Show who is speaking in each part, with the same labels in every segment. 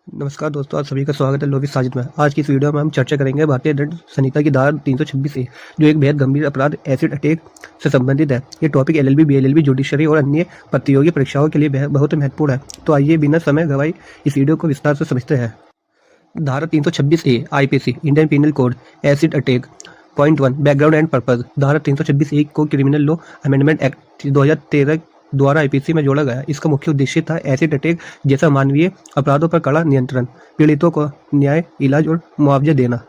Speaker 1: नमस्कार दोस्तों, आप सभी का स्वागत है लोभी साजिद में। आज की इस वीडियो में हम चर्चा करेंगे भारतीय दंड संहिता की धारा 326 ए, जो एक बेहद गंभीर अपराध एसिड अटैक से संबंधित है। ये टॉपिक एलएलबी, बीएलएलबी, जुडिशरी और अन्य प्रतियोगी परीक्षाओं के लिए बहुत महत्वपूर्ण है। तो आइए बिना समय गवाए इस वीडियो को विस्तार से समझते हैं। धारा 326 A IPC Indian penal code acid attack point 1 background and purpose. धारा 326 ए को क्रिमिनल लॉ अमेंडमेंट एक्ट 2013 द्वारा आईपीसी में जोड़ा गया। इसका मुख्य उद्देश्य था एसिड अटैक जैसा मानवीय अपराधों पर कड़ा नियंत्रण, पीड़ितों को न्याय, इलाज और मुआवजा देना।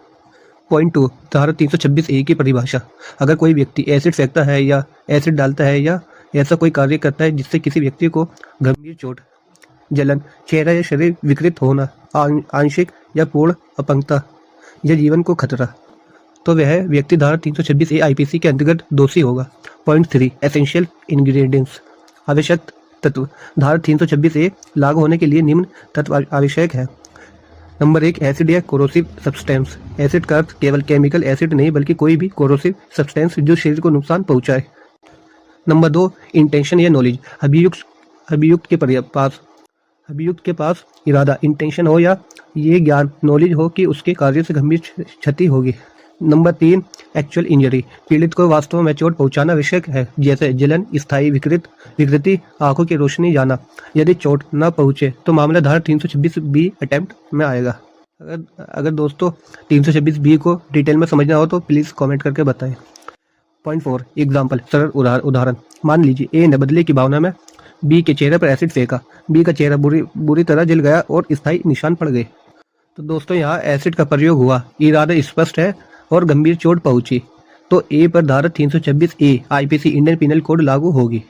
Speaker 1: पॉइंट 2 धारा 326 ए की परिभाषा। अगर कोई व्यक्ति एसिड फेंकता है या एसिड डालता है या ऐसा कोई कार्य करता है जिससे किसी व्यक्ति को गंभीर चोट, जलन, चेहरा या शरीर विकृत होना, आंशिक या पूर्ण अपंगता या जीवन को खतरा, तो वह व्यक्ति धारा 326 ए आईपीसी के अंतर्गत दोषी होगा। पॉइंट 3 एसेंशियल इंग्रेडिएंट्स आवश्यक तत्व। धारा 326 ए लागू होने के लिए निम्न तत्व आवश्यक है। नंबर 1 एसिड या कोरोसिव सब्सटेंस। एसिड का अर्थ केवल केमिकल एसिड नहीं बल्कि कोई भी कोरोसिव सब्सटेंस जो शरीर को नुकसान पहुंचाए। नंबर 2 इंटेंशन या नॉलेज। अभियुक्त के पास इरादा, इंटेंशन हो या ये ज्ञान, नॉलेज हो कि उसके कार्य से गंभीर क्षति होगी। Number 3 actual injury. पीड़ित को वास्तव में चोट पहुंचाना आवश्यक है, जैसे जलन, स्थायी विकृति, आंखों की रोशनी जाना। यदि चोट न पहुंचे तो मामला धारा 326 बी अटेम्प्ट में आएगा। अगर दोस्तों 326 बी को डिटेल में समझना हो तो प्लीज कमेंट करके बताएं। पॉइंट 4 एग्जाम्पल, सरल उदाहरण। मान लीजिए ए ने बदले की भावना में बी के चेहरे पर एसिड फेंका। बी का चेहरा बुरी तरह जल गया और स्थायी निशान पड़ गए। तो दोस्तों यहाँ एसिड का प्रयोग हुआ, इरादा स्पष्ट है और गंभीर चोट पहुंची, तो ए पर धारा 326 A IPC Indian penal code लागू होगी।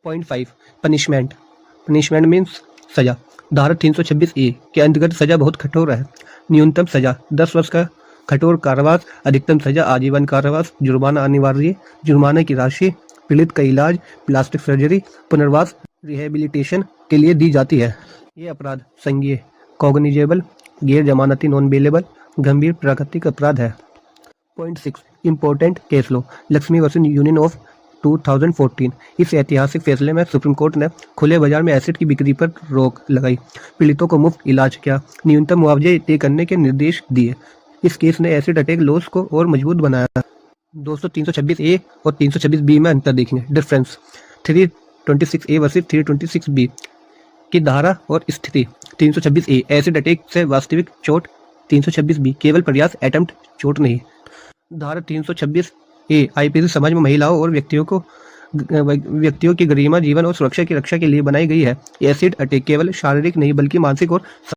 Speaker 1: पॉइंट 5 पनिशमेंट मीन्स सजा। धारा 326 ए के अंतर्गत सजा बहुत कठोर है। न्यूनतम सजा 10 वर्ष का कठोर कारावास, अधिकतम सजा आजीवन कारावास, जुर्माना अनिवार्य, जुर्माने की राशि पीड़ित का इलाज, प्लास्टिक सर्जरी, पुनर्वास, रिहेबिलिटेशन के लिए दी जाती है। ये अपराध संज्ञेय, कॉग्निजेबल, गैर जमानती, नॉन बेलेबल, गंभीर प्राकृतिक अपराध है। Point 6 important case law. Lakshmi versus union of 2014। इस ऐतिहासिक फैसले में सुप्रीम कोर्ट ने खुले बाजार में एसिड की बिक्री पर रोक लगाई, पीड़ितों को मुफ्त इलाज किया, न्यूनतम मुआवजे तय करने के निर्देश दिए। इस केस ने एसिड अटैक लॉस को और मजबूत बनाया। दोस्तों 326 ए और 326 बी में अंतर देखेंगे। डिफरेंस 326 ए वर्सेस 326 बी की धारा और स्थिति। 326 ए एसिड अटैक से वास्तविक चोट, 326 बी केवल प्रयास अटेम्प्ट चोट नहीं। धारा 326 ए आईपीसी समाज में महिलाओं और व्यक्तियों की गरिमा, जीवन और सुरक्षा की रक्षा के लिए बनाई गई है। एसिड अटैक केवल शारीरिक नहीं बल्कि मानसिक और